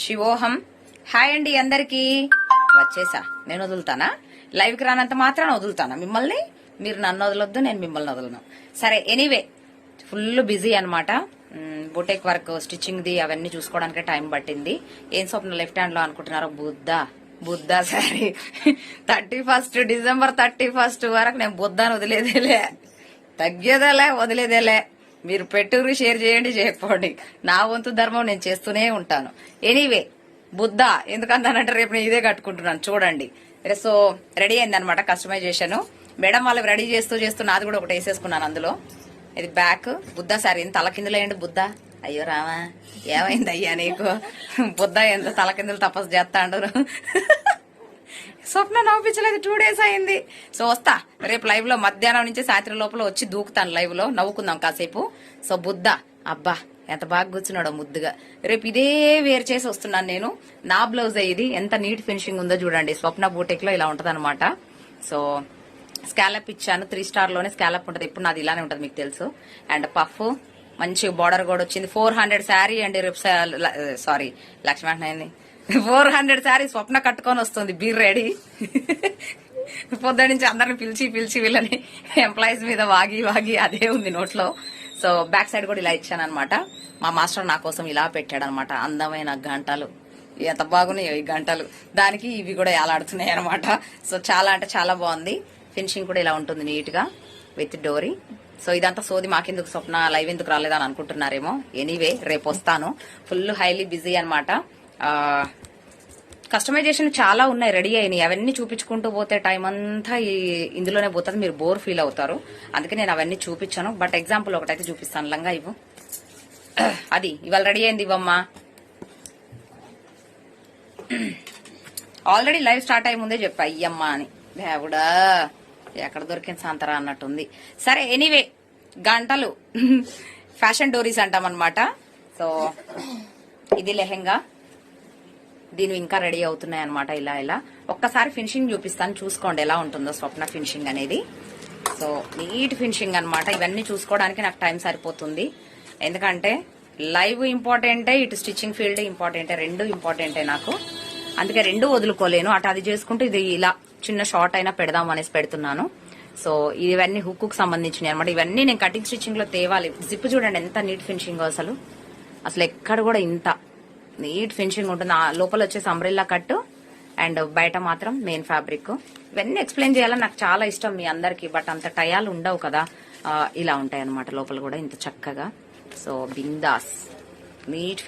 శివోహం. Hi అండి అందరికి. వచ్చేసా. నేను వదులుతానా? లైవ్ కి రానంత మాత్రాన వదులుతానా మిమ్మల్ని? మీరు నన్ను వదలొద్దు, నేను మిమ్మల్ని వదలను. సరే, ఎనీవే ఫుల్ బిజీ అనమాట. బొటేక్ వర్క్, స్టిచ్చింగ్ ది అవన్నీ చూసుకోవడానికి టైం పట్టింది. ఏం స్వప్న లెఫ్ట్ హ్యాండ్ లో అనుకుంటున్నారో? బుద్ధ సారీ 31 డిసెంబర్ 31 వరకు నేను బుద్ధాన్ని వదిలేదేలే, తగ్గేదేలే, వదిలేదేలే. మీరు పెట్టుకుని షేర్ చేయండి, చేయకపోండి. నా వంతు ధర్మం నేను చేస్తూనే ఉంటాను. ఎనీవే బుద్ధ ఎందుకంటానంటే రేపు నేను ఇదే కట్టుకుంటున్నాను చూడండి. సో రెడీ అయిందనమాట కస్టమైజేషన్. మేడం వాళ్ళు రెడీ చేస్తూ నాది కూడా ఒకటి వేసేసుకున్నాను అందులో. ఇది బ్యాక్ బుద్ధ సారీ. తల కిందులో ఏంటి బుద్ధ? అయ్యో రామా, ఏమైంది అయ్యా నీకు? బుద్ధ ఎంత తల కిందులు తపస్సు చేస్తా అంటారు. స్వప్న నవ్వుపించలేదు, 2 days అయింది. సో వస్తా రేపు లైవ్ లో మధ్యాహ్నం నుంచి సాయంత్రం లోపల వచ్చి దూకుతాను లైవ్ లో, నవ్వుకుందాం కాసేపు. సో బుద్ధ అబ్బా ఎంత బాగా కూర్చున్నాడో ముద్దుగా. రేపు ఇదే వేర్ చేసి వస్తున్నాను నేను. నా బ్లౌజ్ ఇది ఎంత నీట్ ఫినిషింగ్ ఉందో చూడండి. స్వప్న బూటెక్ లో ఇలా ఉంటది అనమాట. సో స్కాలప్ ఇచ్చాను, 3 star లోనే స్కాలప్ ఉంటది. ఇప్పుడు నాది ఇలానే ఉంటది మీకు తెలుసు. అండ్ పఫ్ మంచి బార్డర్ కూడా వచ్చింది. 400 శారీ అండి. రేపు సారీ లక్ష్మీ అంటున్నాయింది 400 శారీ స్వప్న కట్టుకొని వస్తుంది. Be ready. పొద్దు నుంచి అందరిని పిలిచి వీళ్ళని ఎంప్లాయీస్ మీద వాగి అదే ఉంది నోట్లో. సో బ్యాక్ సైడ్ కూడా ఇలా ఇచ్చాను అనమాట. మా మాస్టర్ నా కోసం ఇలా పెట్టాడు అనమాట. అందమైన గంటలు, ఎంత బాగున్నాయో ఈ గంటలు. దానికి ఇవి కూడా ఏలాడుతున్నాయి అనమాట. సో చాలా అంటే చాలా బాగుంది. ఫినిషింగ్ కూడా ఇలా ఉంటుంది నీట్ గా విత్ డోరీ. సో ఇదంతా సోది మాకెందుకు స్వప్న లైవ్ ఎందుకు రాలేదని అనుకుంటున్నారేమో. ఎనీవే రేపు వస్తాను. ఫుల్ హైలీ బిజీ అనమాట. కస్టమైజేషన్ చాలా ఉన్నాయి, రెడీ అయినాయి. అవన్నీ చూపించుకుంటూ పోతే టైం అంతా ఇందులోనే పోతుంది, మీరు బోర్ ఫీల్ అవుతారు. అందుకే నేను అవన్నీ చూపించాను. బట్ ఎగ్జాంపుల్ ఒకటైతే చూపిస్తాను. లంగా ఇవ్వు, అది ఇవాళ రెడీ అయింది. ఇవ్వమ్మా. ఆల్రెడీ లైవ్ స్టార్ట్ అయ్యే ముందే చెప్పా అయ్యమ్మా అని. దేవుడా ఎక్కడ దొరికింది సంతరా అన్నట్టుంది. సరే ఎనీవే గంటలు ఫ్యాషన్ డోరీస్ అంటామన్నమాట. సో ఇది లెహెంగా, దీని ఇంకా రెడీ అవుతున్నాయి అనమాట. ఇలా ఒక్కసారి ఫినిషింగ్ చూపిస్తాను, చూసుకోండి ఎలా ఉంటుందో స్వప్న ఫినిషింగ్ అనేది. సో నీట్ ఫినిషింగ్ అనమాట. ఇవన్నీ చూసుకోవడానికి నాకు టైం సరిపోతుంది. ఎందుకంటే లైవ్ ఇంపార్టెంటే, ఇటు స్టిచ్చింగ్ ఫీల్డ్ ఇంపార్టెంటే, రెండు ఇంపార్టెంటే నాకు. అందుకే రెండు వదులుకోలేను. అటు అది చేసుకుంటూ ఇది ఇలా చిన్న షార్ట్ అయినా పెడదాం అనేసి పెడుతున్నాను. సో ఇవన్నీ హుక్ కు సంబంధించినవి అనమాట. ఇవన్నీ నేను కటింగ్ స్టిచ్చింగ్ లో తేవాలి. జిప్ చూడండి ఎంత నీట్ ఫినిషింగ్. అసలు ఎక్కడ కూడా ఇంత నీట్ ఫినిషింగ్ ఉంటుంది. లోపల వచ్చేసి అంబ్రెల్లా కట్ అండ్ బయట మాత్రం మెయిన్ ఫ్యాబ్రిక్. ఇవన్నీ ఎక్స్ప్లెయిన్ చేయాలని నాకు చాలా ఇష్టం మీ అందరికి. బట్ అంత టయాలు ఉండవు కదా. ఇలా ఉంటాయి అనమాట లోపల కూడా ఇంత చక్కగా. సో బిందాస్ నీట్ ఫినిషింగ్.